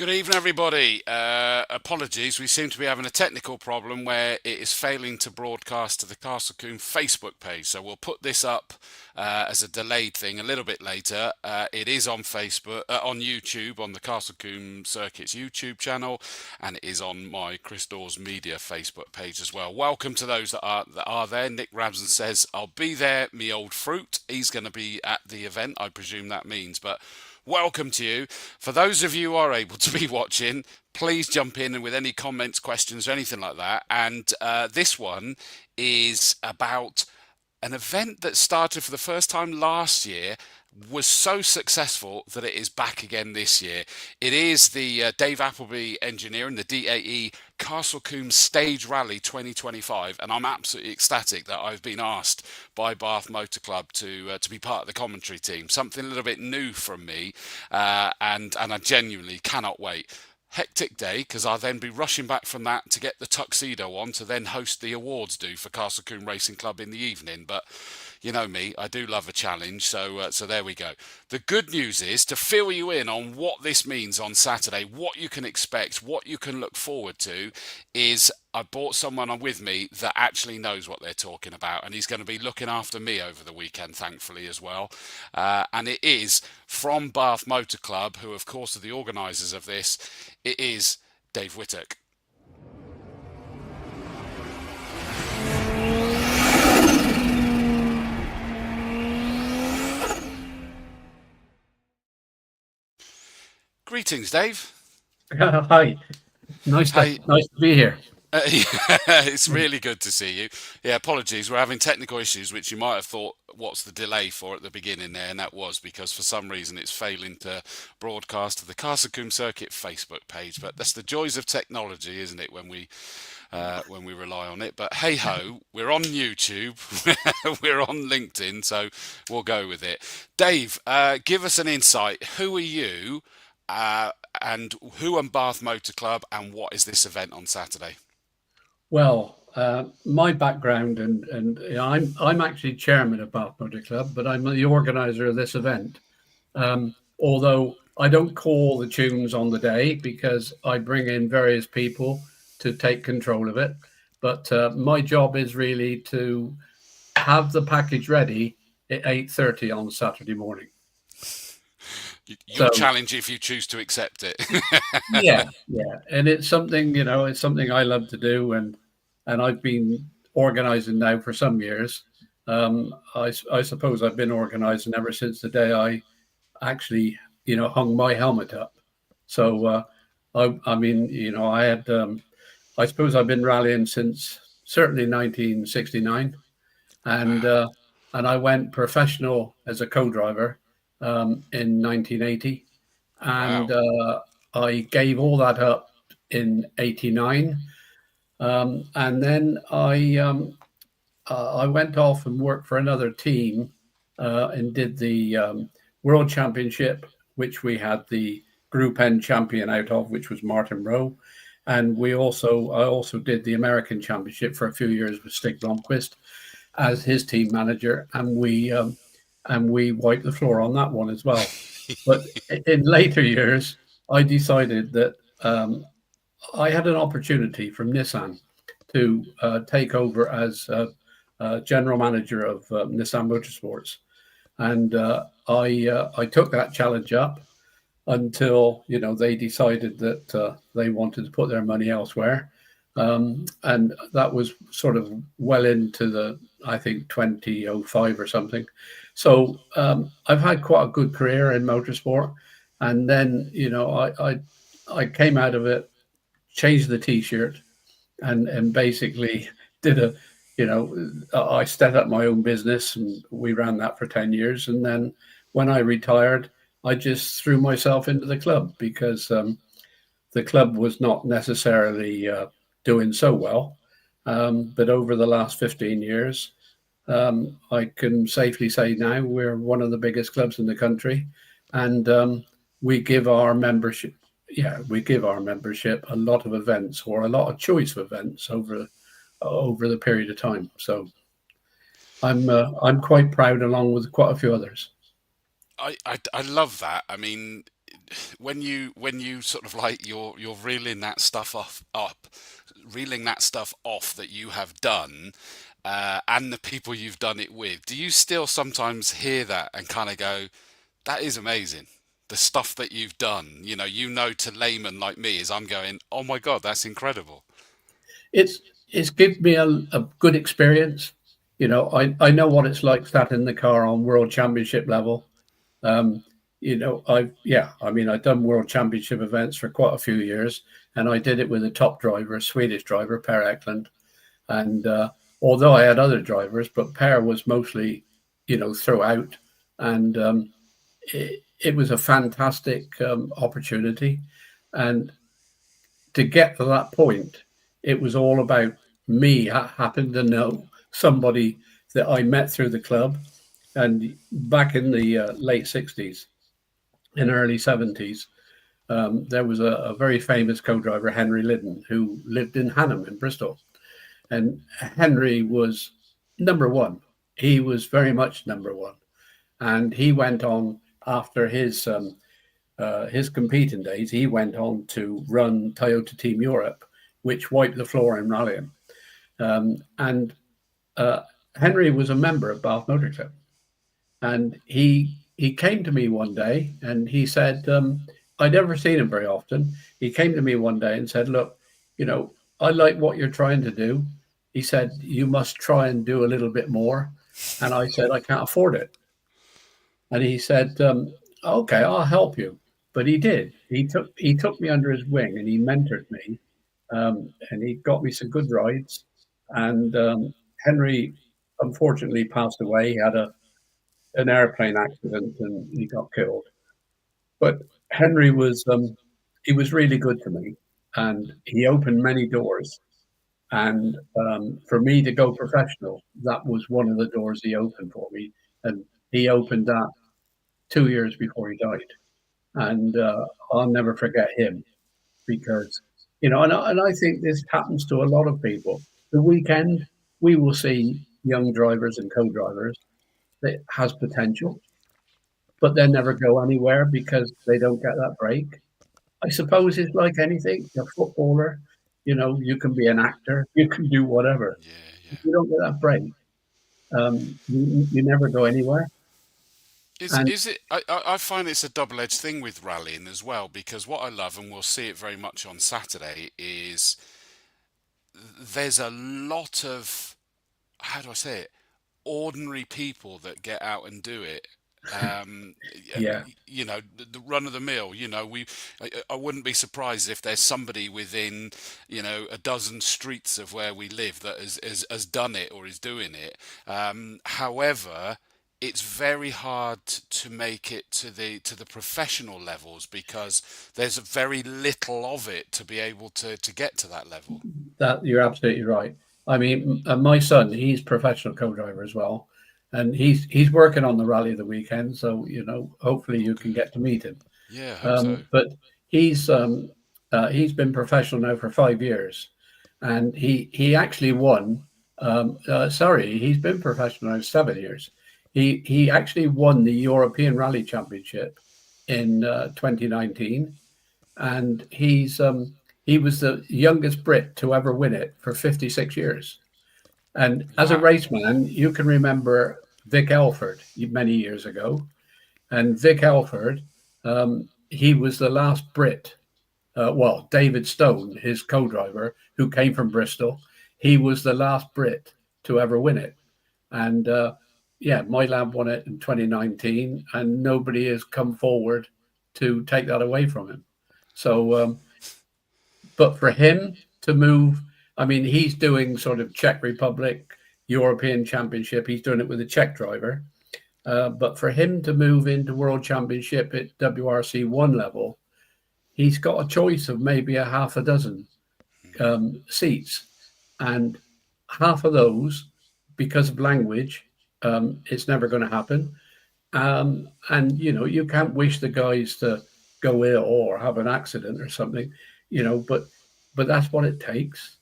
Good evening, everybody. Apologies, we seem to be having a technical problem where it is failing to broadcast to the Castle Combe Facebook page. So we'll put this up as a delayed thing a little bit later. It is on Facebook, on YouTube, on the Castle Combe Circuit's YouTube channel, and it is on my Chris Dawes Media Facebook page as well. Welcome to those that are there. Nick Ramsden says, "I'll be there, me old fruit." He's going to be at the event, I presume that means, but welcome to you. For those of you who are able to be watching, please jump in and with any comments, questions, or anything like that. And this one is about an event that started for the first time last year, was so successful that it is back again this year. It is the Dave Appleby Engineering, the DAE Castle Combe Stage Rally 2025, and I'm absolutely ecstatic that I've been asked by Bath Motor Club to be part of the commentary team. Something a little bit new from me, and I genuinely cannot wait. Hectic day, because I'll then be rushing back from that to get the tuxedo on to then host the awards due for Castle Combe Racing Club in the evening. But you know me, I do love a challenge, so there we go. The good news is, to fill you in on what this means on Saturday, what you can expect, what you can look forward to, is I brought someone on with me that actually knows what they're talking about, and he's going to be looking after me over the weekend, thankfully, as well. And it is from Bath Motor Club, who of course are the organisers of this. It is Dave Whittock. Greetings, Dave. Hi, nice to Hey, nice to be here. it's really good to see you. Yeah, apologies. We're having technical issues, which you might have thought, what's the delay for at the beginning there? And that was because for some reason it's failing to broadcast to the Castle Combe Circuit Facebook page. But that's the joys of technology, isn't it? When we rely on it. But hey ho, we're on YouTube, we're on LinkedIn, so we'll go with it. Dave, give us an insight. Who are you? And who and Bath Motor Club, and what is this event on Saturday? Well, my background and I'm actually chairman of Bath Motor Club, but I'm the organizer of this event. Although I don't call the tunes on the day because I bring in various people to take control of it. But my job is really to have the package ready at 8:30 on Saturday morning. Your So challenge if you choose to accept it. yeah, and it's something it's something I love to do, and I've been organizing now for some years. I suppose I've been organizing ever since the day I actually hung my helmet up. So I mean I had I suppose I've been rallying since certainly 1969, and Wow. uh, and I went professional as a co-driver in 1980, and Wow. I gave all that up in '89, and then I went off and worked for another team and did the World Championship, which we had the Group N champion out of, which was Martin Rowe, and I also did the American Championship for a few years with Stig Blomqvist as his team manager, and we wiped the floor on that one as well. But in later years, I decided that I had an opportunity from Nissan to take over as general manager of Nissan Motorsports, and I took that challenge up until they decided that they wanted to put their money elsewhere, and that was sort of well into the I think 2005 or something. So I've had quite a good career in motorsport, and then I came out of it, changed the T-shirt, and basically did a I set up my own business and we ran that for 10 years, and then when I retired I just threw myself into the club because the club was not necessarily doing so well, but over the last 15 years I can safely say now we're one of the biggest clubs in the country, and we give our membership, we give our membership a lot of events or a lot of choice of events over the period of time. So I'm quite proud, along with quite a few others. I love that. I mean, when you sort of like you're reeling that stuff reeling that stuff off that you have done, and the people you've done it with. Do you still sometimes hear that and kind of go, "That is amazing." The stuff that you've done, to laymen like me, is I'm going, "Oh my God, that's incredible." It's it's given me a good experience. I know what it's like sat in the car on world championship level. Um, I mean, I've done world championship events for quite a few years, and I did it with a top driver, a Swedish driver, Per Eklund. And although I had other drivers, but Per was mostly, throughout. And it was a fantastic opportunity. And to get to that point, it was all about me happened to know somebody that I met through the club. And back in the late 60s and early 70s, there was a very famous co-driver, Henry Liddon, who lived in Hanham in Bristol. And Henry was number one. He was very much number one. And he went on after his competing days. He went on to run Toyota Team Europe, which wiped the floor in rallying. And Henry was a member of Bath Motor Club, and he came to me one day and he said, I'd never seen him very often. He came to me one day and said, "Look, I like what you're trying to do." He said, "You must try and do a little bit more." And I said, "I can't afford it." And he said, "Okay, I'll help you." but he did. He took me under his wing and he mentored me, and he got me some good rides. And Henry unfortunately passed away. He had an airplane accident and he got killed. But Henry was he was really good to me, and he opened many doors. And for me to go professional, that was one of the doors he opened for me, and he opened that 2 years before he died. And I'll never forget him because and I think this happens to a lot of people. The weekend we will see young drivers and co-drivers that has potential, but they never go anywhere because they don't get that break. I suppose it's like anything. A footballer, you can be an actor, you can do whatever. Yeah, If yeah. you don't get that break, you never go anywhere. And Is it? I find it's a double-edged thing with rallying as well, because what I love, and we'll see it very much on Saturday, is there's a lot of, how do I say it, ordinary people that get out and do it. Um, yeah, the run of the mill. I wouldn't be surprised if there's somebody within, a dozen streets of where we live that has done it or is doing it. However, it's very hard to make it to the professional levels because there's very little of it to be able to get to that level. that you're absolutely right. I mean, my son, he's professional co-driver as well, and he's working on the rally of the weekend. So hopefully Oh, you can good. get to meet him. Yeah, I hope so. But he's been professional now for 5 years, and he actually won. Sorry, he's been professional now 7 years. He actually won the European Rally Championship in 2019, and he was the youngest Brit to ever win it for 56 years. And as a Wow. raceman, you can remember Vic Elford many years ago, and Vic Elford, he was the last Brit. Well, David Stone, his co-driver, who came from Bristol, he was the last Brit to ever win it. And yeah, my lab won it in 2019, and nobody has come forward to take that away from him. So, but for him to move, I mean, he's doing sort of Czech Republic, European Championship. He's doing it with a Czech driver. But for him to move into World Championship at WRC one level, he's got a choice of maybe a half a dozen seats, and half of those, because of language, it's never going to happen. And you can't wish the guys to go ill or have an accident or something, but that's what it takes.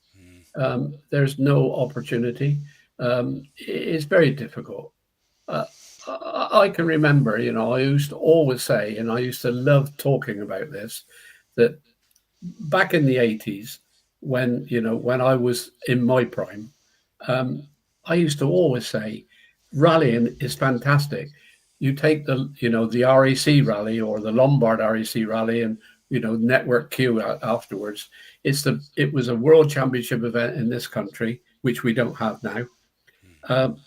Mm. There's no opportunity. It's very difficult. Uh, I can remember, I used to always say, and I used to love talking about this, that back in the 80s, when I was in my prime, um, I used to always say, rallying is fantastic. You take the RAC rally or the Lombard RAC rally, and Network Q afterwards. It was a world championship event in this country, which we don't have now. Um,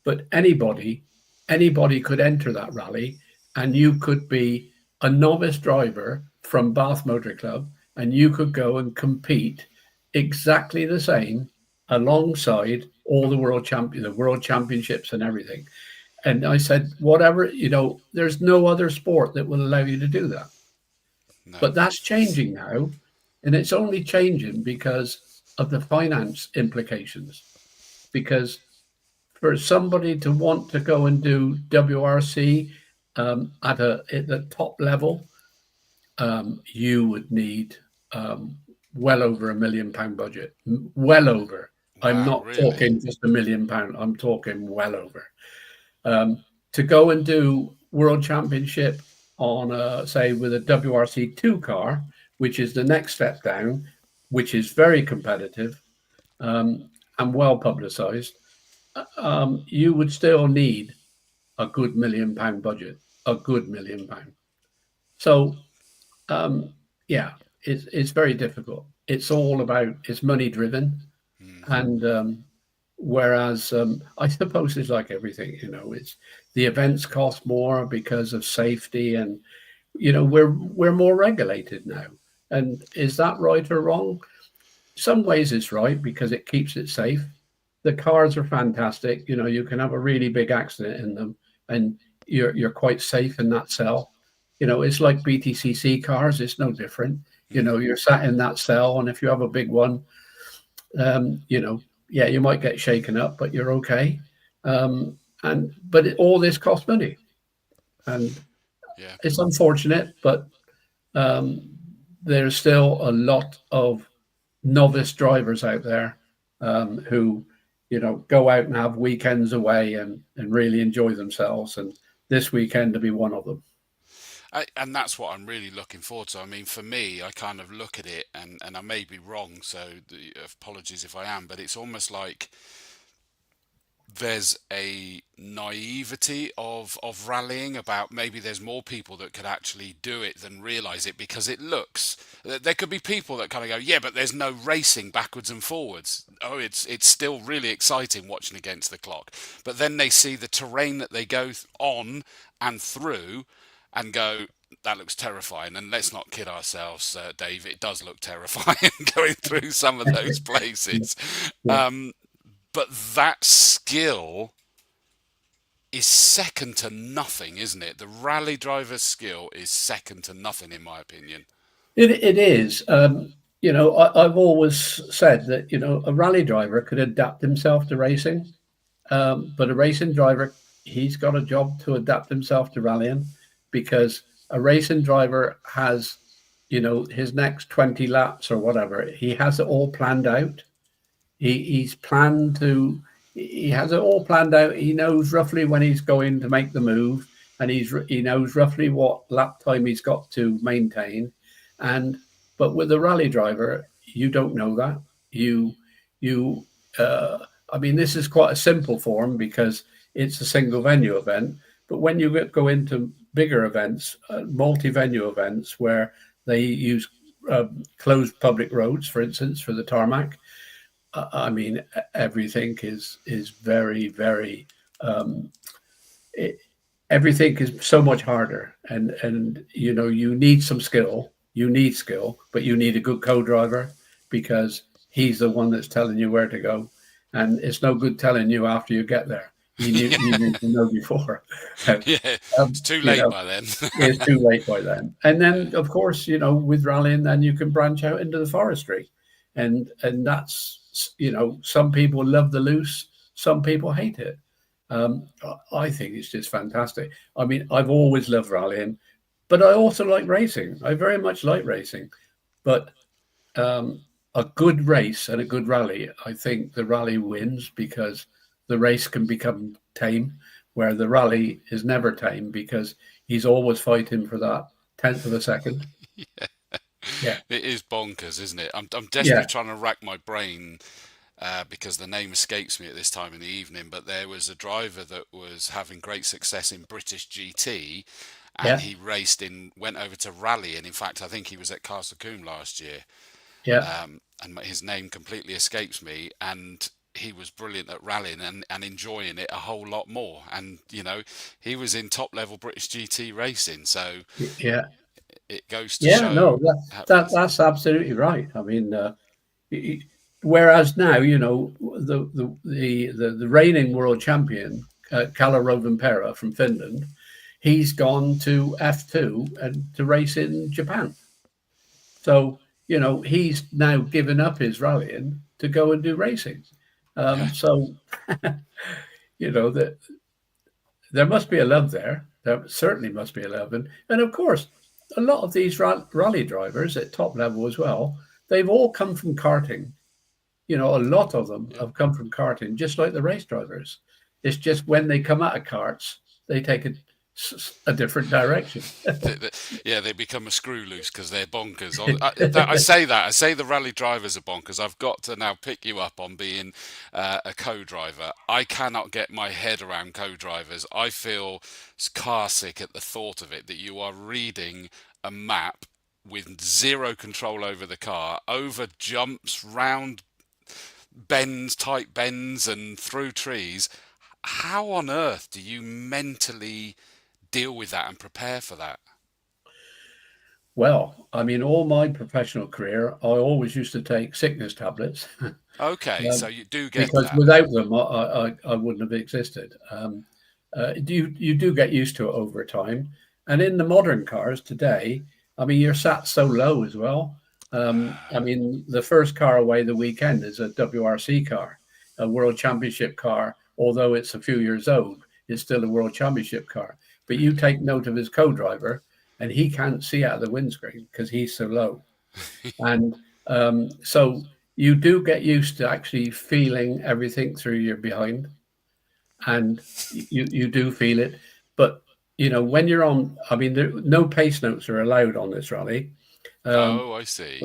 but anybody could enter that rally, and you could be a novice driver from Bath Motor Club, and you could go and compete exactly the same alongside all the world championships and everything. And I said, whatever, there's no other sport that will allow you to do that. No. But that's changing now, and it's only changing because of the finance implications. Because for somebody to want to go and do WRC at the top level, you would need well over £1 million budget. Well over. I'm Wow, not really? talking just £1 million. I'm talking well over. To go and do World Championship on, say, with a WRC2 car, which is the next step down, which is very competitive and well publicised, you would still need a good £1 million budget, a good £1 million. So, yeah, it's very difficult. It's money driven. Hmm. And whereas I suppose it's like everything, it's the events cost more because of safety and we're more regulated now. And is that right or wrong? Some ways it's right because it keeps it safe. The cars are fantastic. You can have a really big accident in them, and you're quite safe in that cell. It's like BTCC cars. It's no different. Mm. You're sat in that cell, and if you have a big one, yeah, you might get shaken up, but you're okay. All this costs money, and Yeah. it's unfortunate, but um, there's still a lot of novice drivers out there who, go out and have weekends away and really enjoy themselves. And this weekend to be one of them. And that's what I'm really looking forward to. I mean, for me, I kind of look at it, and I may be wrong, so apologies if I am, but it's almost like there's a naivety of rallying about maybe there's more people that could actually do it than realize it, because it looks, there could be people that kind of go, yeah, but there's no racing backwards and forwards. Oh, it's still really exciting watching against the clock. But then they see the terrain that they go on and through and go, that looks terrifying. And let's not kid ourselves, Dave, it does look terrifying going through some of those places. Yeah. Um, but that skill is second to nothing, isn't it? The rally driver's skill is second to nothing, in my opinion. It is. I've always said that, a rally driver could adapt himself to racing, but a racing driver, he's got a job to adapt himself to rallying because a racing driver has, his next 20 laps or whatever, he has it all planned out. He's planned to. He has it all planned out. He knows roughly when he's going to make the move, and he knows roughly what lap time he's got to maintain. And but with a rally driver, you don't know that. You you. I mean, this is quite a simple form because it's a single venue event. But when you go into bigger events, multi-venue events where they use closed public roads, for instance, for the tarmac, I mean, everything is very, very. Um, it, Everything is so much harder, and you need some skill. You need skill, but you need a good co-driver because he's the one that's telling you where to go, and it's no good telling you after you get there. You need to know before. Yeah, um, it's too you late know, by then. it's too late by then. And Yeah. then, of course, with rallying, then you can branch out into the forestry, and that's some people love the loose, some people hate it. Um, I think it's just fantastic. I mean, I've always loved rallying, but I also like racing. I very much like racing, but um, a good race and a good rally, I think the rally wins because the race can become tame, where the rally is never tame because he's always fighting for that tenth of a second. Yeah, It is bonkers, isn't it? I'm desperately yeah, trying to rack my brain because the name escapes me at this time in the evening. But there was a driver that was having great success in British GT, and yeah, he went over to rally. And in fact, I think he was at Castle Combe last year. yeah. And his name completely escapes me. And he was brilliant at rallying and enjoying it a whole lot more. And he was in top level British GT racing, so Yeah, it goes to yeah. show No, how that's absolutely right. I mean, whereas now, the reigning world champion, Kalle Rovanperä from Finland, he's gone to F2 and to race in Japan. So he's now given up his rallying to go and do racing. yeah. So that there must be a love there. There certainly must be a love, and of course, a lot of these rally drivers at top level as well. They've all come from karting. A lot of them Yeah. have come from karting, just like the race drivers. It's just when they come out of karts, they take a different direction. Yeah, they become a screw loose because they're bonkers. I say the rally drivers are bonkers. I've got to now pick you up on being a co-driver. I cannot get my head around co-drivers. I feel car sick at the thought of it, that you are reading a map with zero control over the car, over jumps, round bends, tight bends, and through trees. How on earth do you mentally deal with that and prepare for that? Well, I mean, all my professional career, I always used to take sickness tablets. Okay, so you do get Because that. without them, I wouldn't have existed. You do get used to it over time, and in the modern cars today, I mean, you're sat so low as well. I mean, the first car away the weekend is a WRC car, a World Championship car. Although it's a few years old, it's still a World Championship car. But you take note of his co-driver, and he can't see out of the windscreen because he's so low. And so you do get used to actually feeling everything through your behind, and you do feel it. But when you're on, I mean, no pace notes are allowed on this rally. Um, Oh, I see.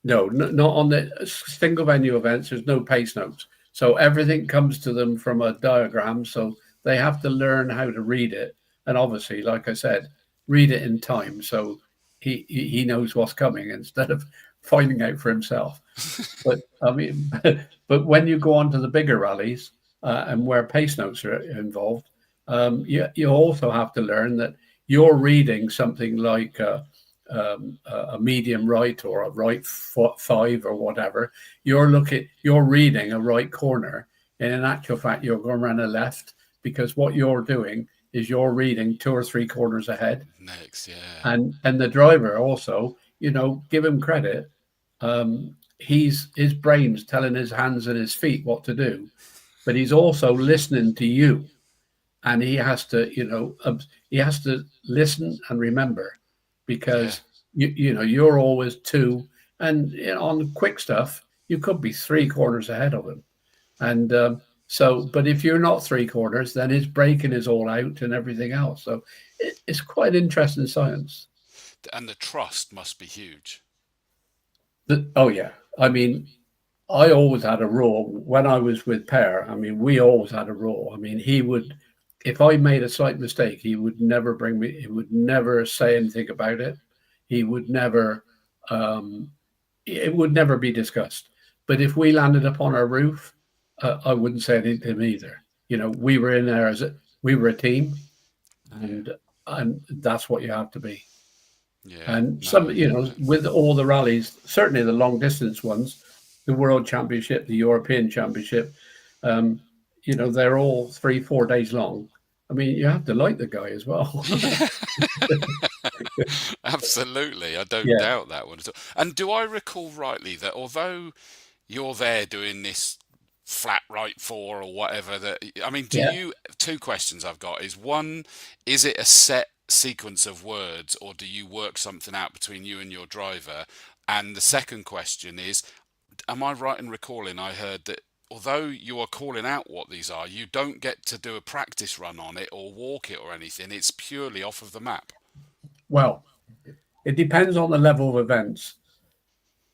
no, not on the single venue events. There's no pace notes, so everything comes to them from a diagram. So they have to learn how to read it, and obviously, like I said, read it in time so he knows what's coming instead of finding out for himself. But I mean, but when you go on to the bigger rallies and where pace notes are involved, you also have to learn that you're reading something like a medium right or a right five or whatever. You're reading a right corner, and in actual fact, you're going around a left because what you're doing is you're reading 2 or 3 corners ahead, Next, yeah. and the driver also, give him credit. He's his brain's telling his hands and his feet what to do, but he's also listening to you, and he has to listen and remember, Yeah. because you're always two, and on quick stuff you could be 3 corners ahead of him, and but if you're not 3 corners, then his braking is all out and everything else. So it's quite interesting science. And the trust must be huge. Oh yeah, I mean, I always had a rule when I was with Per. I mean, we always had a rule. I mean, he would, if I made a slight mistake, he would never bring me. He would never say anything about it. He would never. Um, it would never be discussed. But if we landed upon our roof, I wouldn't say anything to him either. We were in there we were a team, Yeah. and that's what you have to be. Yeah. And No. with all the rallies, certainly the long distance ones, the World Championship, the European Championship, um, they're all 3, 4 days long. I mean, you have to like the guy as well. Yeah. Absolutely. I don't Yeah, doubt that one at all. And do I recall rightly that although you're there doing this flat right four or whatever, that I mean, do yeah. you, two questions I've got is one, is it a set sequence of words or do you work something out between you and your driver? And the second question is, am I right in recalling I heard that although you are calling out what these are, you don't get to do a practice run on it or walk it or anything. It's purely off of the map. Well, it depends on the level of events.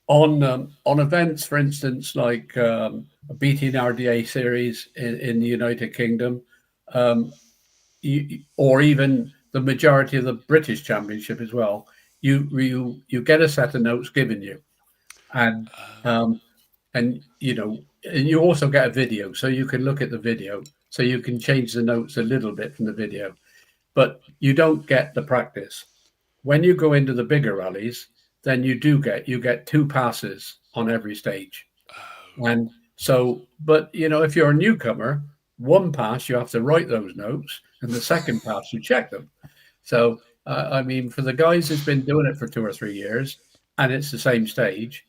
On events, for instance, like a BTNRDA series in the United Kingdom, um, or even the majority of the British Championship as well, you get a set of notes given you, and um, and you also get a video, so you can look at the video, so you can change the notes a little bit from the video, but you don't get the practice. When you go into the bigger rallies, then you get 2 passes on every stage. Oh, And so, but if you're a newcomer, 1 pass you have to write those notes, and the second pass you check them. So, I mean, for the guys that's been doing it for 2 or 3 years, and it's the same stage,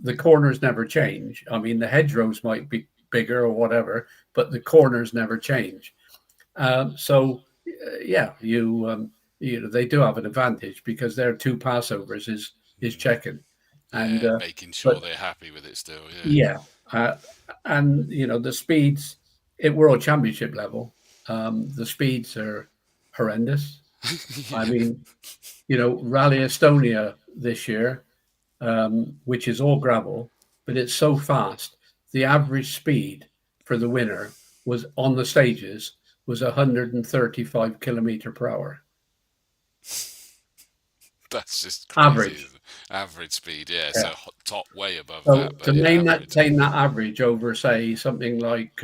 the corners never change. I mean, the hedgerows might be bigger or whatever, but the corners never change. Yeah, they do have an advantage because their 2 passovers is checking, and yeah, making sure but they're happy with it still. Yeah. yeah, and the speeds at World Championship level, the speeds are horrendous. I Yeah. mean, Rally Estonia this year, which is all gravel, but it's so fast. The average speed for the winner was on the stages was 135 kilometer per hour. That's just crazy, Average. isn't it? Average speed, yeah. Yeah. So top way above So that, to but yeah, average. maintain that average over, say, something like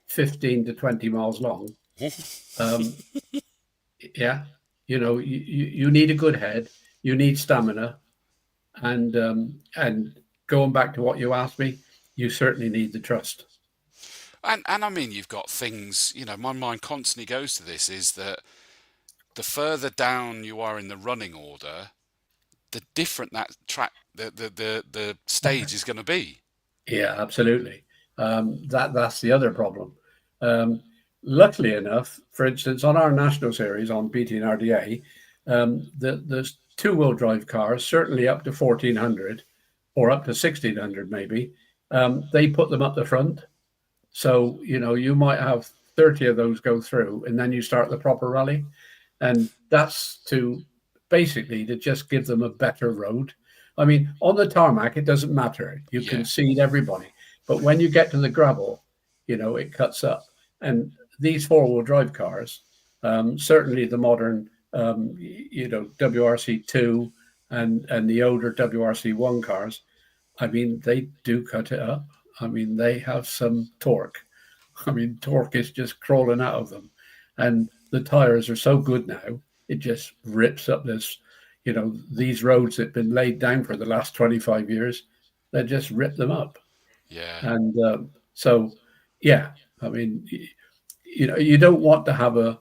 15 to 20 miles long, um, yeah, you need a good head. you need stamina, and going back to what you asked me, you certainly need the trust. And I mean, you've got things, my mind constantly goes to this, is that the further down you are in the running order, the different that track, the stage is going to be. Yeah, absolutely. That's the other problem. Um, Luckily enough, for instance, on our national series on BT and RDA, there's two-wheel drive cars, certainly up to 1400 or up to 1600 maybe. They put them up the front. So, you might have 30 of those go through, and then you start the proper rally. And that's to basically to just give them a better road. I mean, on the tarmac, it doesn't matter. You Yeah, can seed everybody. But when you get to the gravel, it cuts up. And these four-wheel drive cars, certainly the modern, WRC2 and the older WRC1 cars, I mean, they do cut it up. I mean, they have some torque. I mean, torque is just crawling out of them. And the tires are so good now, it just rips up these roads that have been laid down for the last 25 years. They just rip them up. yeah. And so, yeah, I mean, you don't want to have a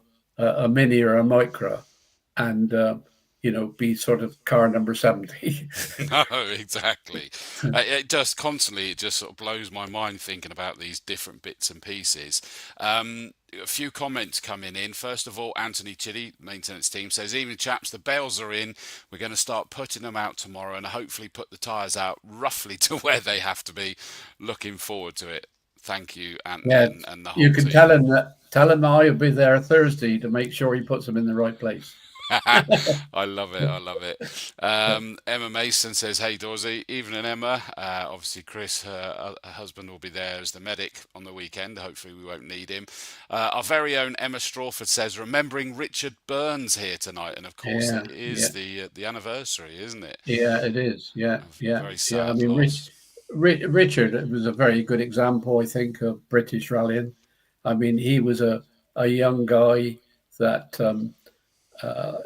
mini or a micro and, be sort of car number 70. No, exactly. It just sort of blows my mind thinking about these different bits and pieces. A few comments coming in. First of all, Anthony Chitty, maintenance team, says, "Evening chaps, the bales are in. We're going to start putting them out tomorrow and hopefully put the tyres out roughly to where they have to be. Looking forward to it. Thank you, Anthony, Yeah, and the you whole can team." tell him I'll be there Thursday to make sure he puts them in the right place. I love it. I love it. Emma Mason says, "Hey, Dawsy, evening, Emma. Obviously, Chris, her husband, will be there as the medic on the weekend. Hopefully, we won't need him." Our very own Emma Strawford says, "Remembering Richard Burns here tonight," and of course, Yeah, it yeah, is the anniversary, isn't it? yeah, it is. Yeah, A yeah, very yeah. I sad mean, loss. Richard was a very good example, I think, of British rallying. I mean, he was a young guy that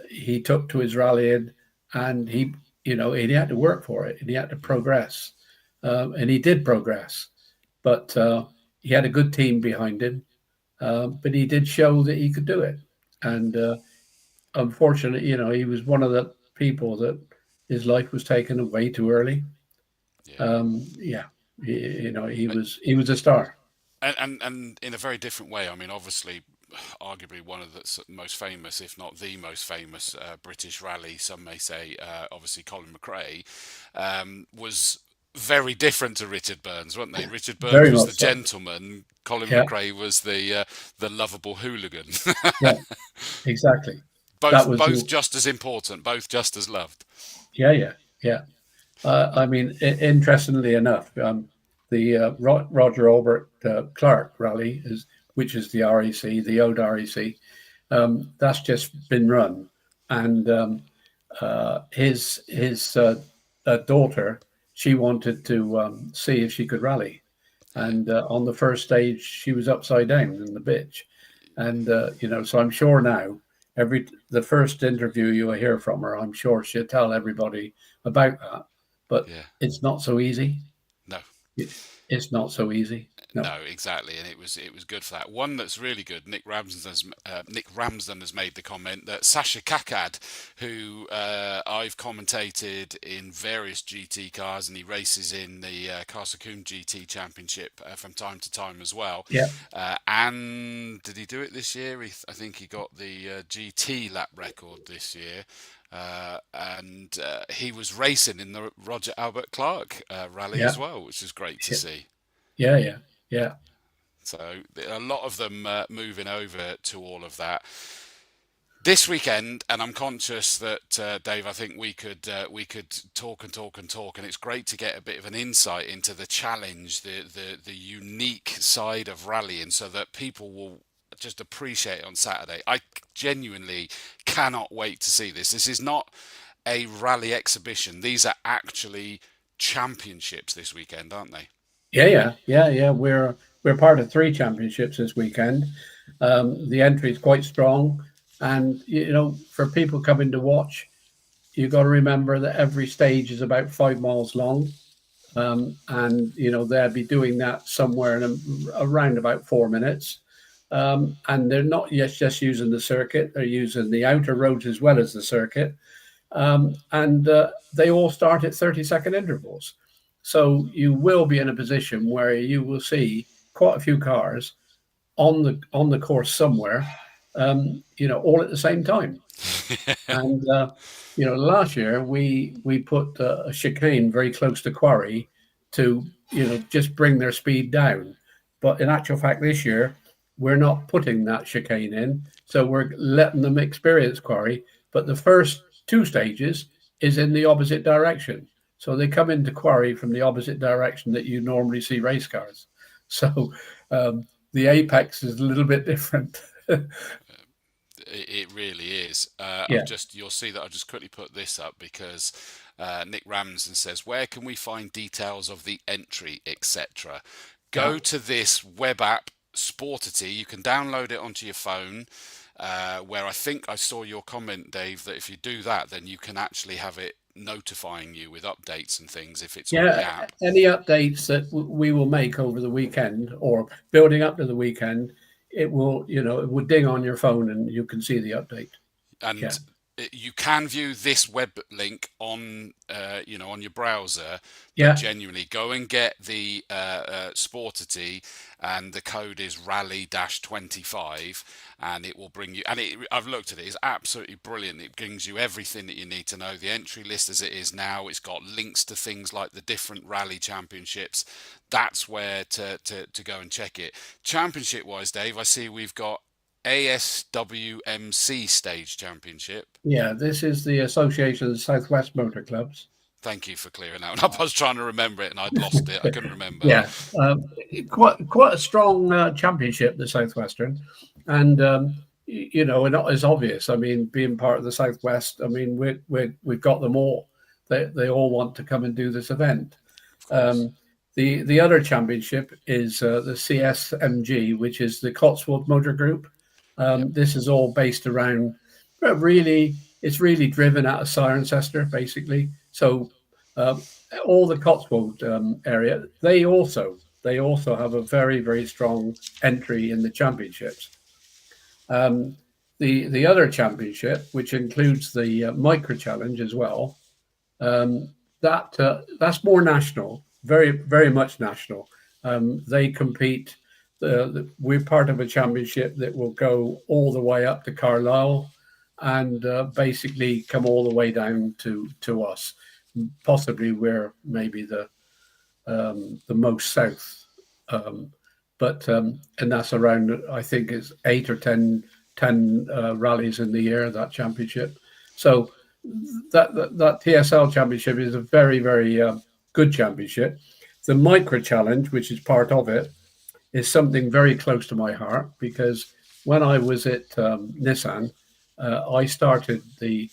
he took to his rallying, and he had to work for it, and he had to progress, and he did progress. But he had a good team behind him, but he did show that he could do it. And unfortunately, he was one of the people that his life was taken way too early. Yeah. Yeah, he was a star. And in a very different way. I mean, obviously, arguably one of the most famous, if not the most famous, British rally. Some may say, obviously, Colin McRae was very different to Richard Burns, weren't they? Richard Burns Very was much the so. gentleman. Colin Yeah, McRae was the lovable hooligan. yeah, exactly. That both was both just as important, both just as loved. yeah, yeah, yeah. I mean, interestingly enough, the Roger Albert Clark rally which is the REC, the old REC, that's just been run, and his daughter, she wanted to see if she could rally, Yeah, and on the first stage she was upside down in the bitch, and so I'm sure now the first interview you'll hear from her, I'm sure she'll tell everybody about that, but yeah. it's not so easy. No, It's not so easy. No. no, exactly, and it was good for that. One that's really good. Nick Ramsden has made the comment that Sasha Kakad, who I've commentated in various GT cars, and he races in the Castle Combe GT Championship from time to time as well. Yeah. And did he do it this year? I think he got the GT lap record this year. And he was racing in the Roger Albert Clark rally Yeah. as well, which is great to see. Yeah. Yeah. Yeah. So a lot of them moving over to all of that this weekend, and I'm conscious that Dave, I think we could talk and talk and talk, and it's great to get a bit of an insight into the challenge, the unique side of rallying, so that people will just appreciate it on Saturday. I genuinely cannot wait to see this. This is not a rally exhibition. These are actually championships this weekend, aren't they? Yeah. Yeah. Yeah. Yeah. We're part of 3 championships this weekend. The entry is quite strong, and for people coming to watch, you got to remember that every stage is about 5 miles long. And they'll be doing that somewhere in around about 4 minutes. And they're not just using the circuit; they're using the outer roads as well as the circuit. And they all start at 30-second intervals. So you will be in a position where you will see quite a few cars on the course somewhere, all at the same time. And last year we put a chicane very close to Quarry to just bring their speed down. But in actual fact, this year we're not putting that chicane in, so we're letting them experience Quarry. But the first two stages is in the opposite direction, so they come into Quarry from the opposite direction that you normally see race cars. So the apex is a little bit different. It really is. Yeah. You'll see that I've just quickly put this up because Nick Ramsden says, where can we find details of the entry, etc.? Go to this web app, Sportity. You can download it onto your phone, where I think I saw your comment, Dave, that if you do that, then you can actually have it notifying you with updates and things if it's on the app. Any updates that we will make over the weekend or building up to the weekend, it will ding on your phone and you can see the update. And you can view this web link on on your browser. But genuinely, go and get the Sportity, and the code is rally-25, and it will bring you. And I've looked at it; it's absolutely brilliant. It brings you everything that you need to know. The entry list as it is now, it's got links to things like the different rally championships. That's where to go and check it. Championship-wise, Dave, I see we've got ASWMC Stage Championship. Yeah, this is the Association of Southwest Motor Clubs. Thank you for clearing that one up. I was trying to remember it and I'd lost it. I couldn't remember. Yeah, quite a strong championship, the Southwestern, and and it's obvious. I mean, being part of the Southwest, I mean, we've got them all. They all want to come and do this event. The other championship is the CSMG, which is the Cotswold Motor Group. This is all based around, it's really driven out of Cirencester, basically. So all the Cotswold area, they also have a very, very strong entry in the championships. The other championship, which includes the micro challenge as well, that's more national, very, very much national. They compete. We're part of a championship that will go all the way up to Carlisle and basically come all the way down to us. Possibly we're maybe the most south, but and that's around, I think it's 8 or 10 rallies in the year, that championship. So that TSL championship is a very, very good championship. The micro challenge, which is part of it, is something very close to my heart, because when I was at Nissan, I started the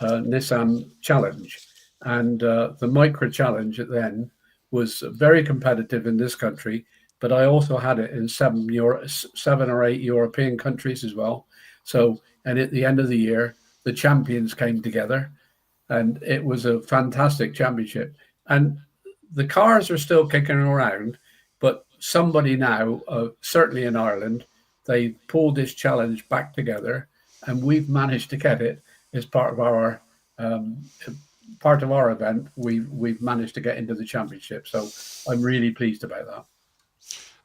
Nissan Challenge, and the micro challenge then was very competitive in this country, but I also had it in 7 or 8 European countries as well. So, and at the end of the year, the champions came together, and it was a fantastic championship. And the cars are still kicking around, but somebody now, certainly in Ireland, they pulled this challenge back together, and we've managed to get it as part of our event. We've managed to get into the championship, so I'm really pleased about that.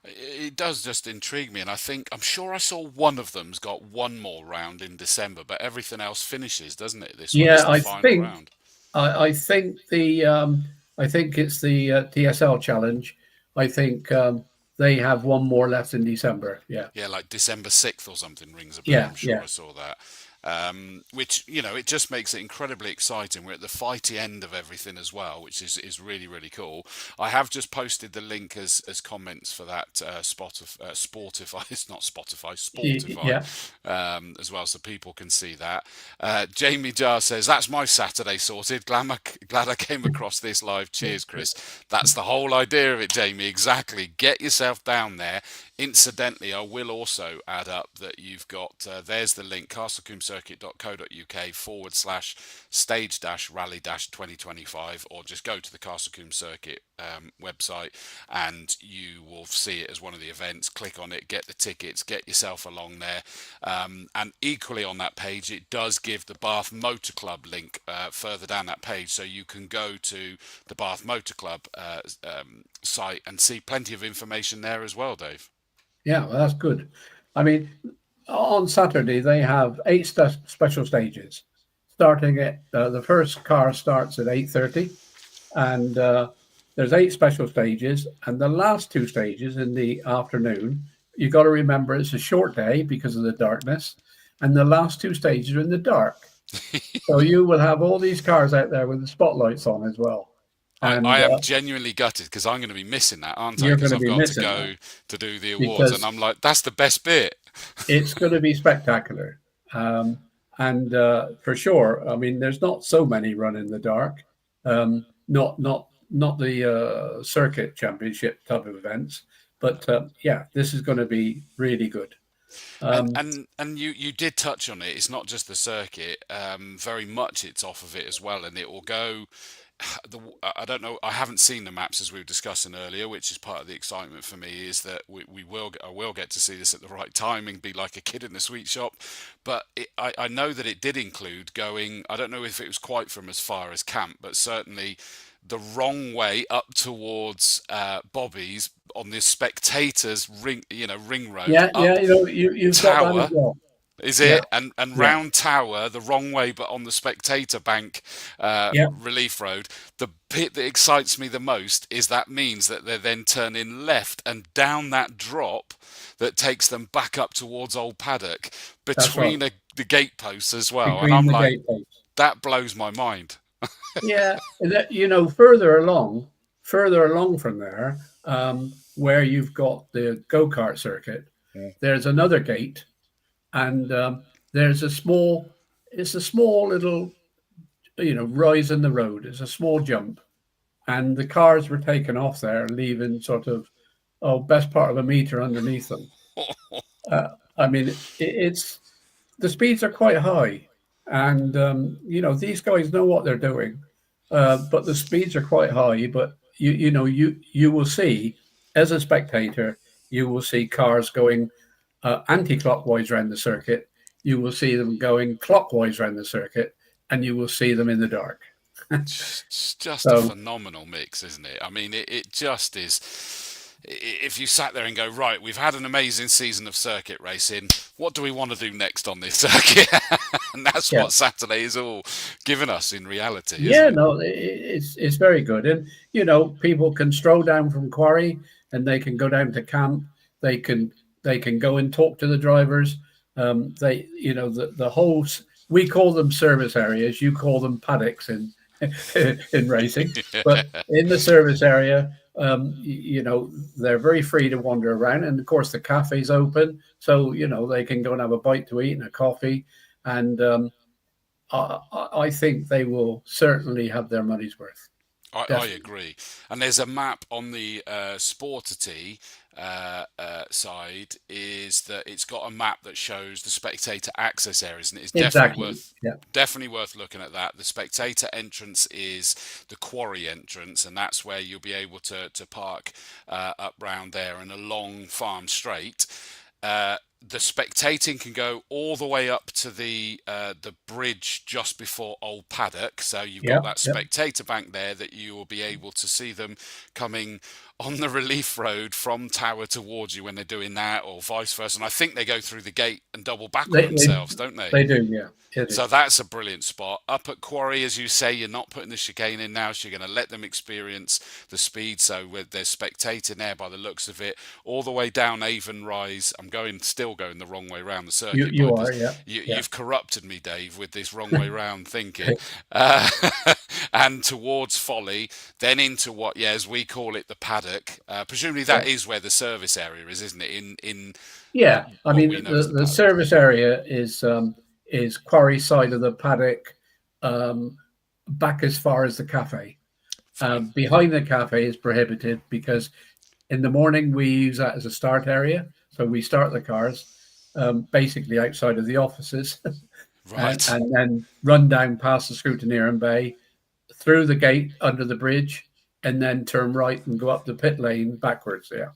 It does just intrigue me, and I'm sure I saw one of them's got one more round in December, but everything else finishes, doesn't it? This one is the final round. I think it's the TSL challenge. I think they have one more left in December. Yeah, like December 6th or something rings a bell. I'm sure I saw that. Which, it just makes it incredibly exciting. We're at the fighty end of everything as well, which is really, really cool. I have just posted the link as comments for that Sportify. It's not Spotify, Sportify, as well, so people can see that. Jamie Jar says, that's my Saturday sorted. Glad I came across this live. Cheers, Chris. That's the whole idea of it, Jamie. Exactly. Get yourself down there. Incidentally, I will also add up that you've got, there's the link, castlecombecircuit.co.uk/stage-rally-2025, or just go to the Castle Combe Circuit website and you will see it as one of the events. Click on it, get the tickets, get yourself along there. And equally on that page, it does give the Bath Motor Club link further down that page, so you can go to the Bath Motor Club site and see plenty of information there as well, Dave. Yeah, well, that's good. I mean, on Saturday they have 8 special stages. Starting at the first car starts at 8:30, and there's 8 special stages, and the last 2 stages in the afternoon. You got to remember it's a short day because of the darkness, and the last 2 stages are in the dark. So you will have all these cars out there with the spotlights on as well. And I am genuinely gutted because I'm going to be missing that, aren't I? you're Because going to I've be got to missing go that to do the awards, and because I'm like, that's the best bit. it's going to be spectacular. And for sure, I mean, there's not so many run in the dark. Not the circuit championship type of events, but yeah, this is going to be really good. And you did touch on it. It's not just the circuit. Very much it's off of it as well, and it will go. I don't know. I haven't seen the maps as we were discussing earlier, which is part of the excitement for me. Is that I will get to see this at the right timing, be like a kid in the sweet shop. But I know that it did include going. I don't know if it was quite from as far as camp, but certainly the wrong way up towards Bobby's on the spectators ring road Yeah, up yeah, you've got that as Tower. well. Is Yeah, it? And yeah, round Tower the wrong way, but on the spectator bank yeah. relief road. The bit that excites me the most is that means that they're then turning left and down that drop that takes them back up towards Old Paddock That's right. between the gateposts as well. And Between I'm the like, gateposts. that blows my mind. Yeah, and that, further along from there, where you've got the go-kart circuit, there's another gate, and there's it's a small little, rise in the road. It's a small jump, and the cars were taken off there, leaving sort of, best part of a meter underneath them. I mean, it's the speeds are quite high, and these guys know what they're doing, but the speeds are quite high. But you will see as a spectator, you will see cars going anti-clockwise around the circuit. You will see them going clockwise around the circuit, and you will see them in the dark. It's just a So phenomenal mix, isn't it? I mean, it just is. If you sat there and go, right, we've had an amazing season of circuit racing, what do we want to do next on this circuit? And that's yeah, what Saturday is all giving us in reality, isn't yeah, it? no, it's very good, and people can stroll down from Quarry, and they can go down to camp. They can go and talk to the drivers. The whole, we call them service areas. You call them paddocks in in racing, but in the service area, they're very free to wander around, and of course the cafe's open, so they can go and have a bite to eat and a coffee, and I think they will certainly have their money's worth. I Definitely. agree. And there's a map on the Sportity side, is that it's got a map that shows the spectator access areas, and it's Exactly. Yeah. definitely worth looking at that. The spectator entrance is the quarry entrance, and that's where you'll be able to park up round there and along Farm Straight. The spectating can go all the way up to the bridge just before Old Paddock. So you've got Yeah. that Yeah. spectator bank there that you will be able to see them coming on the relief road from Tower towards you when they're doing that, or vice versa. And I think they go through the gate and double back on They they, themselves, don't they? they do. Yeah. They do. So that's a brilliant spot. Up at Quarry, as you say, you're not putting the chicane in now, so you're going to let them experience the speed. So there's spectating there by the looks of it. All the way down Avon Rise, still going the wrong way round the You circuit. you are. Yeah. Yeah. You've corrupted me, Dave, with this wrong way round thinking. Uh, and towards Folly, then into what, as we call it, the paddock. Presumably Yeah. that is where the service area is, isn't it? In Yeah. I what mean, we know as the the paddock. service area is Quarry side of the paddock, back as far as the cafe. Fine. Behind the cafe is prohibited because In the morning, we use that as a start area. So we start the cars basically outside of the offices Right. and then run down past the scrutineering bay, through the gate under the bridge, and then turn right and go up the pit lane backwards. Yeah.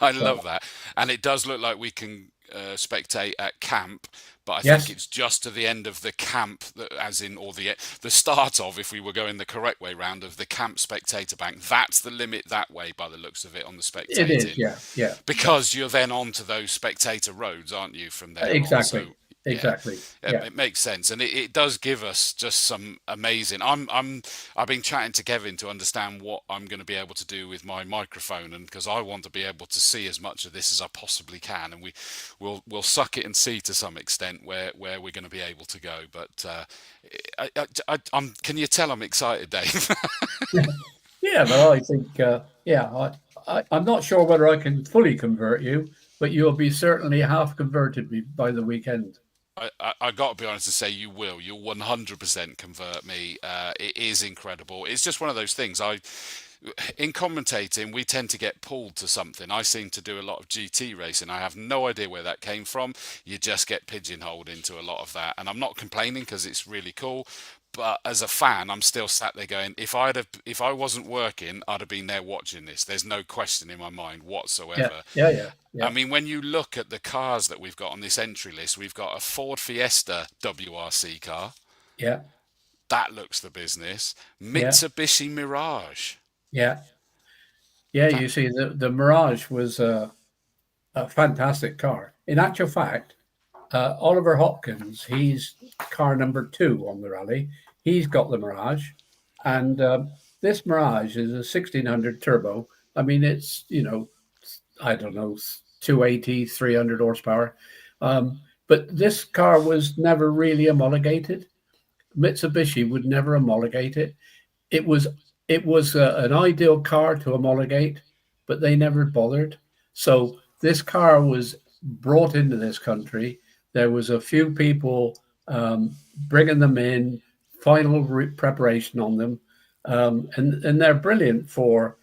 I So love that. And it does look like we can spectate at camp, but I think yes, it's just to the end of the camp, that, as in, or the start of, if we were going the correct way round, of the camp spectator bank. That's the limit that way, by the looks of it, on the it is. spectating. Yeah. Yeah. Yeah. Because you're then on to those spectator roads, aren't you, from there on? Exactly. So yeah, Exactly. Yeah. it makes sense, and it does give us just some amazing. I've been chatting to Kevin to understand what I'm going to be able to do with my microphone, and because I want to be able to see as much of this as I possibly can, and we'll suck it and see to some extent where we're going to be able to go. But can you tell I'm excited, Dave? Yeah. But I think, yeah, I'm not sure whether I can fully convert you, but you'll be certainly half converted by the weekend. I got to be honest and say you will. You'll 100% convert me. It is incredible. It's just one of those things. In commentating, we tend to get pulled to something. I seem to do a lot of GT racing. I have no idea where that came from. You just get pigeonholed into a lot of that, and I'm not complaining because it's really cool. But as a fan, I'm still sat there going, if I wasn't working, I'd have been there watching this. There's no question in my mind Yeah. whatsoever. Yeah. Yeah. I Yeah. mean, when you look at the cars that we've got on this entry list, we've got a Ford Fiesta WRC car. Yeah. That looks the business. Yeah. Mitsubishi Mirage. Yeah. Yeah. That You see, the Mirage was a fantastic car. In actual fact, Oliver Hopkins, he's car number 2 on the rally. He's got the Mirage, and this Mirage is a 1600 turbo. I mean, it's I don't know, 280, 300 horsepower. But this car was never really homologated. Mitsubishi would never homologate it. It was an ideal car to homologate, but they never bothered. So this car was brought into this country. There was a few people bringing them in, final preparation on them, and they're brilliant for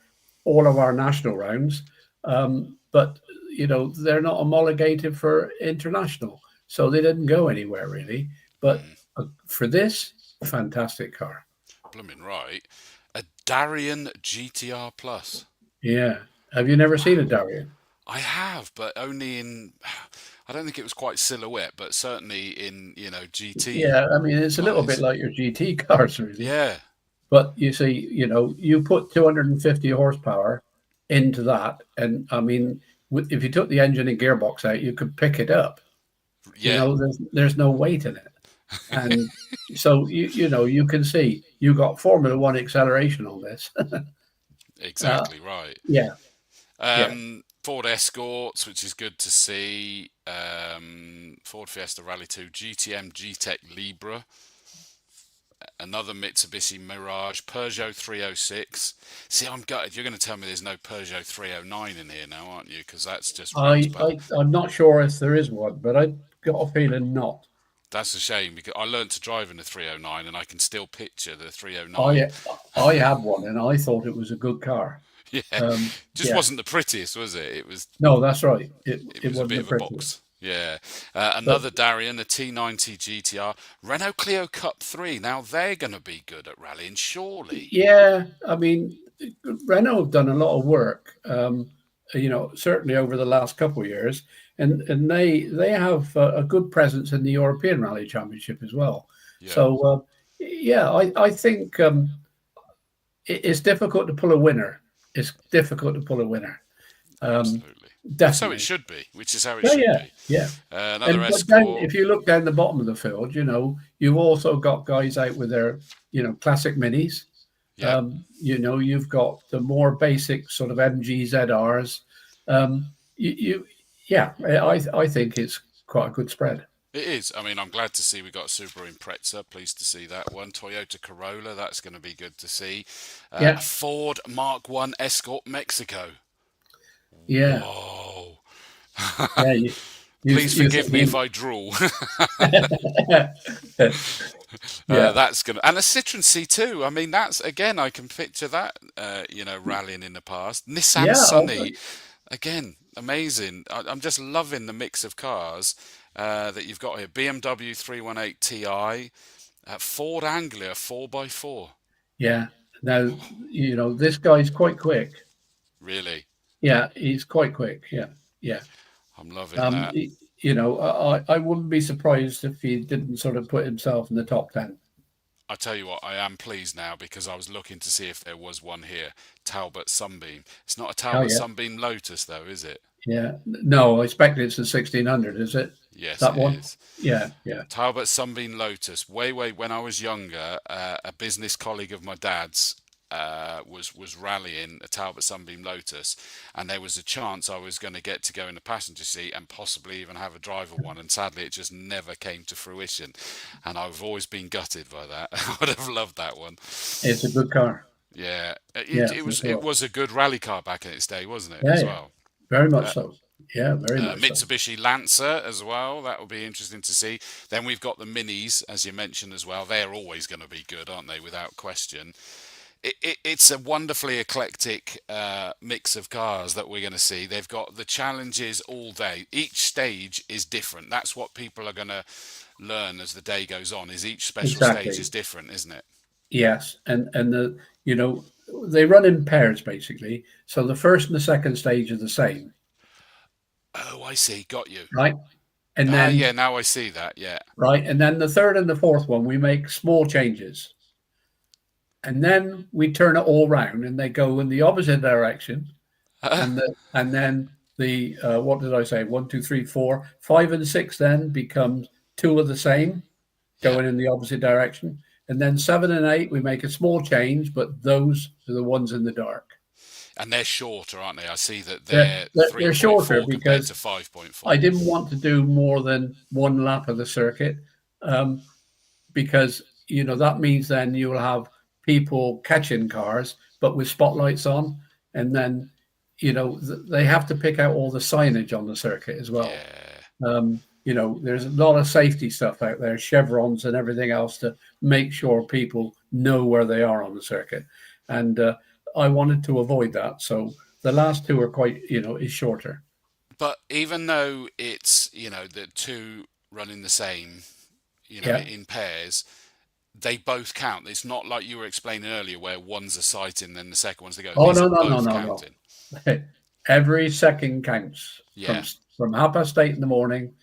all of our national rounds. But they're not homologated for international, so they didn't go anywhere really. But for this, fantastic car. blooming right. A Darien GTR Plus. Yeah. Have you never seen a Wow. Darien? I have, but only in. I don't think it was quite silhouette, but certainly in GT Yeah, I mean, it's a little bit eyes. like your GT cars, really. Yeah, But you see, you put 250 horsepower into that, and I mean, if you took the engine and gearbox out, you could pick it up. yeah, There's no weight in it, and so you can see you got Formula One acceleration on this. uh, exactly right. yeah, yeah, Ford Escorts, which is good to see. Ford Fiesta Rally 2, GTM G-Tech Libra, another Mitsubishi Mirage, Peugeot 306. See, I'm gutted. You're going to tell me there's no Peugeot 309 in here now, aren't you? Because that's just rings I, bell. I I'm not sure if there is one, but I got a feeling not. That's a shame because I learned to drive in the 309 and I can still picture the 309. I I had one, and I thought it was a good car. Yeah, just Yeah, wasn't the prettiest, was it? no, that's right. It It it was a wasn't bit the of a prettiest, box. Yeah. but Another Darien, a T90 GTR, Renault Clio Cup 3. Now they're going to be good at rallying, surely. yeah, I mean, Renault have done a lot of work. Certainly over the last couple of years, and they have a good presence in the European Rally Championship as well. Yeah, So yeah, I think it's difficult to pull a winner. It's difficult to pull a winner. Um, absolutely. Which so it Definitely. should be, which is how it Yeah, should yeah, be. yeah. Another And but then Escort. if you look down the bottom of the field, you've also got guys out with their, classic minis. Yeah, You've got the more basic sort of MGZRs. You yeah, I think it's quite a good spread. it is. I mean, I'm glad to see we got Subaru Impreza. Pleased to see that one. Toyota Corolla. That's going to be good to see. Yeah, Ford Mark One Escort Mexico. yeah, Whoa. yeah. Please You forgive me if thinking, I drool. Yeah, That's gonna, and a Citroen C2. I mean, that's again, I can picture that. Rallying in the past. Nissan yeah. Sunny, again, amazing. I'm just loving the mix of cars that you've got here. BMW 318 Ti, Ford Anglia 4x4. Yeah. Now, this guy's quite quick. Really, Yeah, he's quite quick. Yeah, yeah. I'm loving Um, that. he- I wouldn't be surprised if he didn't sort of put himself in the top 10. I tell you what, I am pleased now because I was looking to see if there was one here. Talbot Sunbeam. It's not a Oh, Talbot yeah, Sunbeam Lotus, though, is it? yeah. No, I expect it's the 1600, is it? Yes, That it one? is. Yeah, yeah, Talbot Sunbeam Lotus. Way when I was younger, a business colleague of my dad's was rallying a Talbot Sunbeam Lotus, and there was a chance I was going to go in the passenger seat and possibly even have a driver one. And sadly, it just never came to fruition. And I've always been gutted by that. I would have loved that one. it's a good car. Yeah, Yeah, it for was it sure. was a good rally car back in its day, wasn't it? Yeah, As yeah, well. very much so. Yeah, very much so. Mitsubishi Lancer as well. That will be interesting to see. Then we've got the Minis, as you mentioned as well. They're always going to be good, aren't they? Without question. It's a wonderfully eclectic mix of cars that we're going to see. They've got the challenges all day. Each stage is different. That's what people are going to learn as the day goes on. Is each special stage Exactly. is different, isn't it? Yes, and you know they run in pairs basically. So the first and the second stage are the same, Oh, I see. Got you. right? And Ah, yeah. then Now I see that. Yeah. the third and the fourth one we make small changes, and then we turn it all round and they go in the opposite direction, and then the what did I say? One, two, three, four, five, and six then becomes two of the same Yeah. going in the opposite direction. And then seven and eight, we make a small change, but those are the ones in the dark. And they're shorter, aren't they? I see that They're, they're they're shorter 3.4 compared because to I 5.4. didn't want to do more than one lap of the circuit, um, because that means then you'll have people catching cars, but with spotlights on, and then they have to pick out all the signage on the circuit as well. Yeah. There's a lot of safety stuff out there, chevrons and everything else to make sure people know where they are on the circuit. And I wanted to avoid that. So the last two are quite, is shorter. But even though it's, the two running the same, Yeah. in pairs, they both count. It's not like you were explaining earlier where one's a sighting, then the second one's to go. Oh, These no, are no, no, both no, counting. no. Every second counts Yeah. from 8:30 in the morning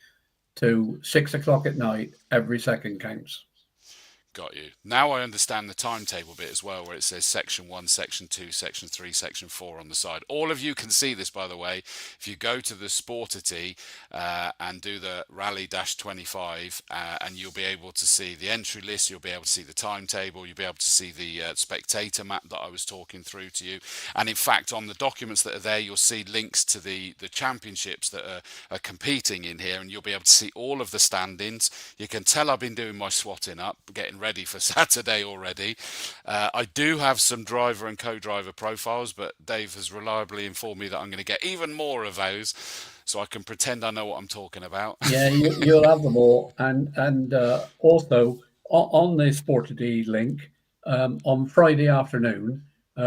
to 6 o'clock at night. Every second counts. Got you. Now I understand the timetable bit as well, where it says section 1, section 2, section 3, section 4 on the side. All of you can see this, by the way. If you go to the Sportity and do the Rally 25, and you'll be able to see the entry list, you'll be able to see the timetable, you'll be able to see the spectator map that I was talking through to you. And in fact, on the documents that are there, you'll see links to the championships that are competing in here, and you'll be able to see all of the standings. You can tell I've been doing my swatting up, getting ready for Saturday already. I do have some driver and co-driver profiles, but Dave has reliably informed me that I'm going to get even more of those, so I can pretend I know what I'm talking about. Yeah, you'll have them all, and also on the Sportity link on Friday afternoon,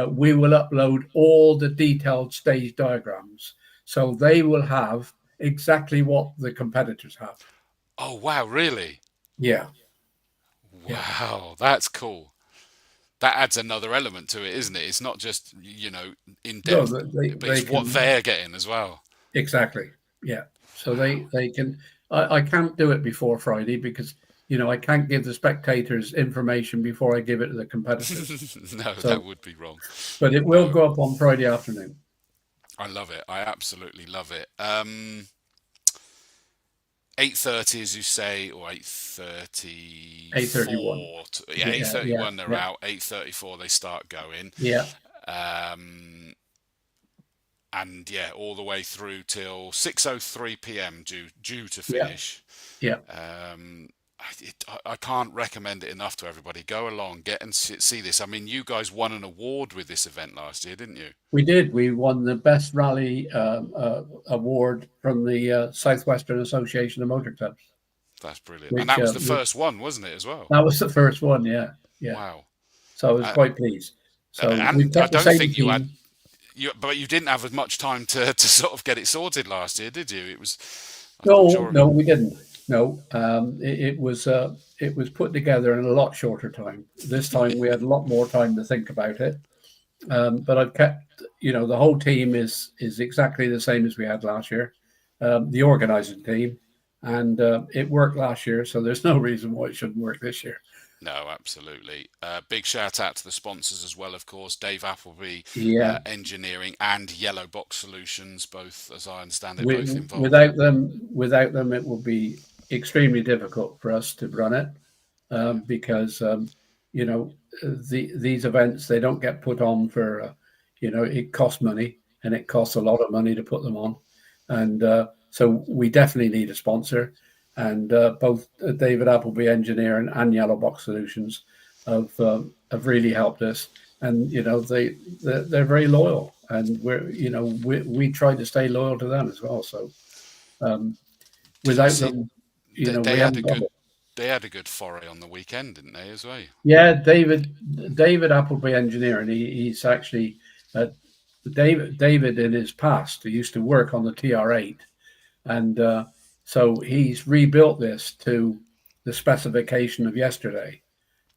we will upload all the detailed stage diagrams, so they will have exactly what the competitors have. Oh wow, really? Yeah, yeah. Wow, that's cool. That adds another element to it, isn't it? It's not just, in No, depth, but they it's what can they're getting as well. exactly. Yeah, so Wow. they can. I can't do it before Friday because I can't give the spectators information before I give it to the competitors. No, that So, would be wrong. but it will No, go up on Friday afternoon. I love it. I absolutely love it. 8:30, as you say, or 8:31. 8:34. Yeah, Yeah, yeah, 8:31 they're yeah, out. 8:34 they start going. yeah, Um, and yeah, all the way through till 6:03 p.m. due to yeah, finish. yeah. Um, I can't recommend it enough to everybody. Go along, get and see this. I mean, you guys won an award with this event last year, didn't you? We did. We won the best rally award from the Southwestern Association of Motor Clubs. That's brilliant. And which that was the first one, wasn't it, as well? that was the first one. Yeah, yeah. Wow. So I was Uh, quite pleased. So we've and I kept the don't same think you had team. but you didn't have as much time to sort of get it sorted last year, did you? It was, I'm No, sure. no, we didn't. No, it was put together in a lot shorter time. This time we had a lot more time to think about it. But I've kept, the whole team is exactly the same as we had last year, the organising team, and it worked last year, so there's no reason why it shouldn't work this year. No, absolutely. Big shout out to the sponsors as well, of course. Dave Appleby, Yeah, Engineering, and Yellow Box Solutions, both, as I understand it, we, both involved. without them, it will be extremely difficult for us to run it Yeah. because you know these events they don't get put on for it costs money and it costs a lot of money to put them on, and so we definitely need a sponsor. And both David Appleby Engineering and Yellow Box Solutions have really helped us, and they're very loyal, and we try to stay loyal to them as well. So um, I without see them, they we had a haven't got good it. they had a good foray on the weekend, didn't they, as well? Yeah, David Appleby Engineering. He's actually David in his past. He used to work on the TR8, and so he's rebuilt this to the specification of yesterday.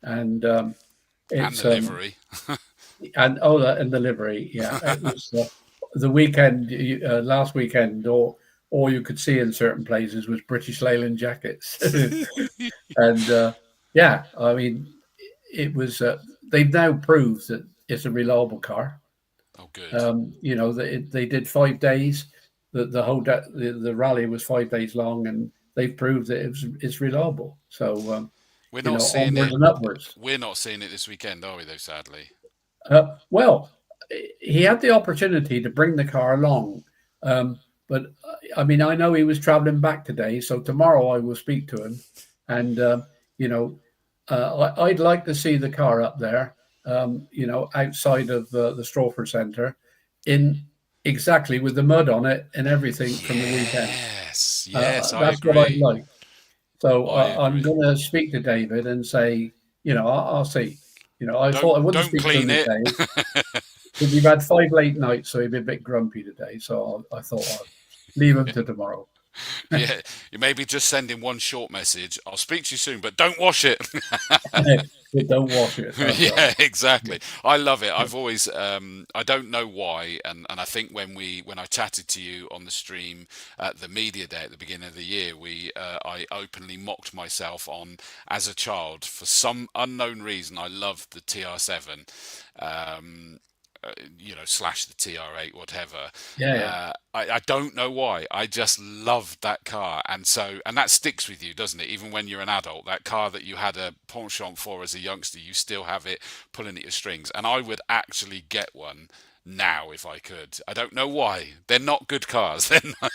And And the it's livery. and oh, and the livery. Yeah, it was the weekend last weekend, or all you could see in certain places was British Leyland jackets, and yeah, I mean, it was. They've now proved that it's a reliable car. Oh, good. They did 5 days. The whole the rally was 5 days long, and they've proved that it's reliable. So We're not seeing onwards it. and upwards. We're not seeing it this weekend, are we? Though, sadly. Well, he had the opportunity to bring the car along, but I mean, I know he was travelling back today, so tomorrow I will speak to him, and you know, I'd like to see the car up there, outside of the Strawford Centre, in exactly with the mud on it and everything from the weekend. Yes, yes, I That's what I'd agree. like. So I I'm agree. going to speak to David and say, I'll see. I thought I wouldn't Don't speak to him clean it. today because we've had 5 late nights, so he'd be a bit grumpy today. So I thought I'd leave him to tomorrow. Yeah, you maybe just send him one short message. I'll speak to you soon, but don't wash it. But don't wash it. That's right. Yeah, exactly. I love it. I've always, I don't know why, and I think when I chatted to you on the stream at the media day at the beginning of the year, I openly mocked myself on as a child for some unknown reason. I loved the TR7. Slash the TR8, whatever. Yeah, yeah. I don't know why. I just loved that car, and that sticks with you, doesn't it? Even when you're an adult, that car that you had a penchant for as a youngster, you still have it pulling at your strings. And I would actually get one now if I could. I don't know why. They're not good cars. They're not.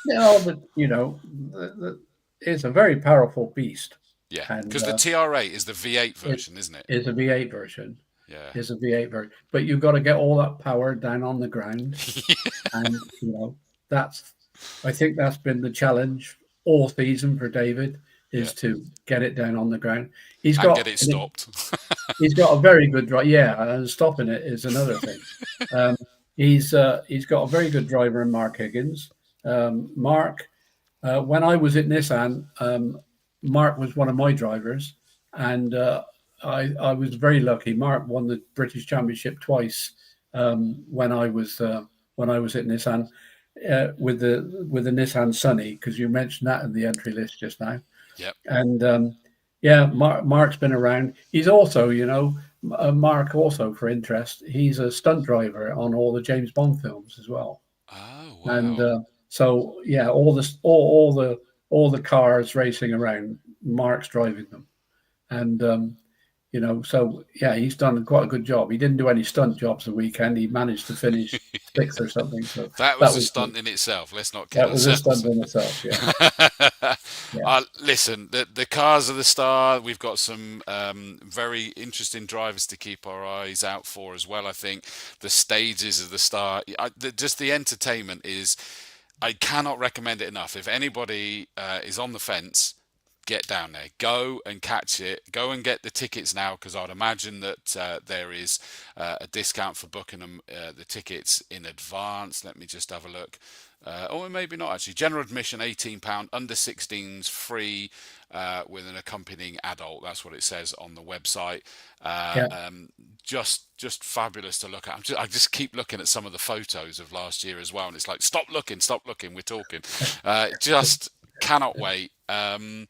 No, but it's a very powerful beast, Yeah, and because the TR8 is the V8 it version, isn't it? is a V8 version. Yeah. Is a V8 version, but you've got to get all that power down on the ground, and that's. I think that's been the challenge all season for David Yeah, is to get it down on the ground. He's and get got it stopped. he's got a very good drive. Yeah, and stopping it is another thing. Um, he's got a very good driver in Mark Higgins. Mark, when I was at Nissan, Mark was one of my drivers, and I was very lucky. Mark won the British Championship twice when I was at Nissan with the Nissan Sunny, because you mentioned that in the entry list just now. Yep. And yeah, Mark's been around. He's also, Mark also for interest. He's a stunt driver on all the James Bond films as well. Oh And wow. so yeah, all the cars racing around, Mark's driving them, and so yeah, he's done quite a good job. He didn't do any stunt jobs the weekend. He managed to finish sixth or something. So That that was a was good. stunt in itself. Let's not kid That was a ourselves. stunt in itself. Yeah, yeah, Listen, the cars are the star. We've got some very interesting drivers to keep our eyes out for as well. I think the stages are the star. Just the entertainment is. I cannot recommend it enough. If anybody is on the fence, get down there. Go and catch it. Go and get the tickets now, because I'd imagine that there is a discount for booking them, the tickets in advance. Let me just have a look. Or maybe not actually. General admission £18, under 16s free, with an accompanying adult. That's what it says on the website. Yeah. Just fabulous to look at. I just keep looking at some of the photos of last year as well, and it's like, stop looking, we're talking. Just cannot wait. I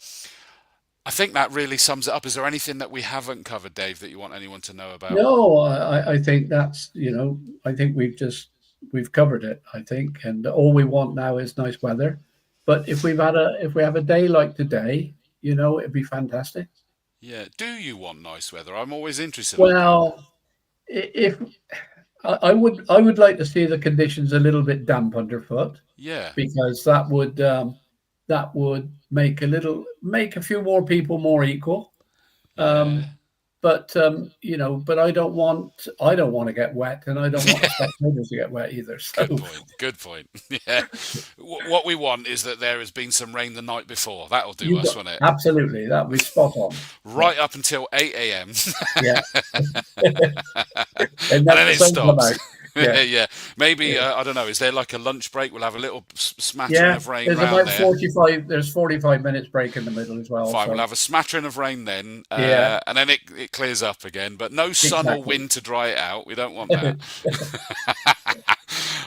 think that really sums it up. Is there anything that we haven't covered, Dave, that you want anyone to know about? No, I think that's, I think we've covered it, I think, and all we want now is nice weather. But if we have a day like today, it'd be fantastic. Yeah. Do you want nice weather? I'm always interested. Well, if I would like to see the conditions a little bit damp underfoot, Yeah. because that would make a few more people more equal. Yeah. But but I don't want to get wet, and I don't want the spectators to get wet either. So Good point. Yeah. What we want is that there has been some rain the night before. That'll do us, won't it? Absolutely, that would be spot on. Right up until 8 a.m. Yeah. And then it stops. Yeah. Maybe I don't know. Is there like a lunch break? We'll have a little smattering of rain. There's round about there. 45. There's 45 minutes break in the middle as well. Fine, so. we'll have a smattering of rain then, Yeah. and then it clears up again. But no sun or wind to dry it out. We don't want that.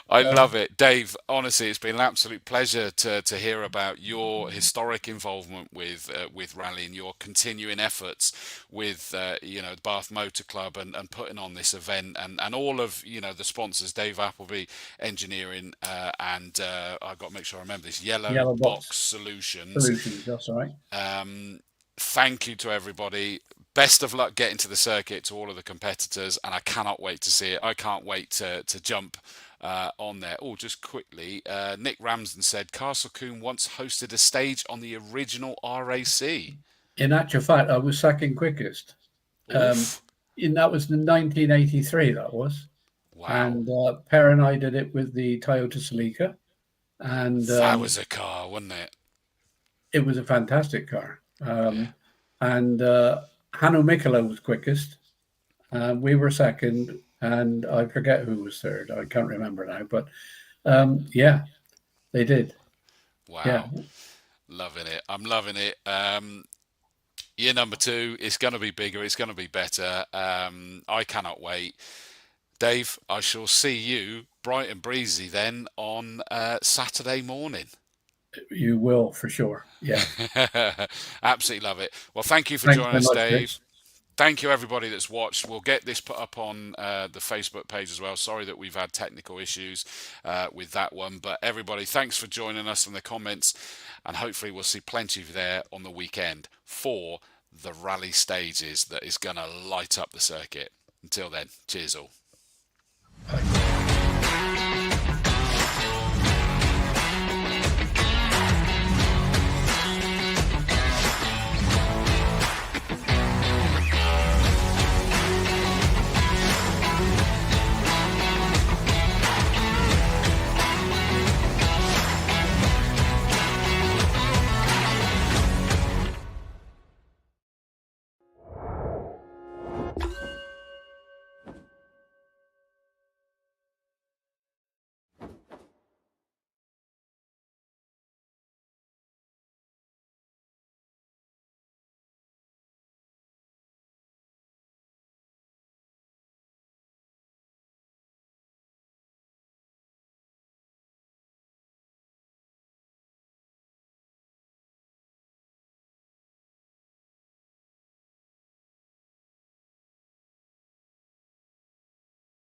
I love it, Dave. Honestly, it's been an absolute pleasure to hear about your historic involvement with rally and your continuing efforts with the Bath Motor Club and putting on this event, and all of the sponsors, Dave Appleby Engineering, and I've got to make sure I remember this, Yellow Box Solutions. That's right. Thank you to everybody. Best of luck getting to the circuit, to all of the competitors, and I cannot wait to see it. I can't wait to jump on there. Oh, just quickly, Nick Ramsden said Castle Combe once hosted a stage on the original RAC. In actual fact, I was second quickest. That was in 1983. That was. Wow. And Per and I did it with the Toyota Celica, and that was a car, wasn't it? It was a fantastic car. And Hanno Mikkola was quickest. We were second, and I forget who was third. I can't remember now, but they did. Wow. Yeah. Loving it. I'm loving it. Year number 2 is going to be bigger. It's going to be better. I cannot wait. Dave, I shall see you bright and breezy then on Saturday morning. You will, for sure. Yeah. Absolutely love it. Well, thank you for joining us, Dave. Chris. Thank you, everybody that's watched. We'll get this put up on the Facebook page as well. Sorry that we've had technical issues with that one. But everybody, thanks for joining us in the comments. And hopefully we'll see plenty of you there on the weekend for the rally stages that is going to light up the circuit. Until then, cheers all. Bye.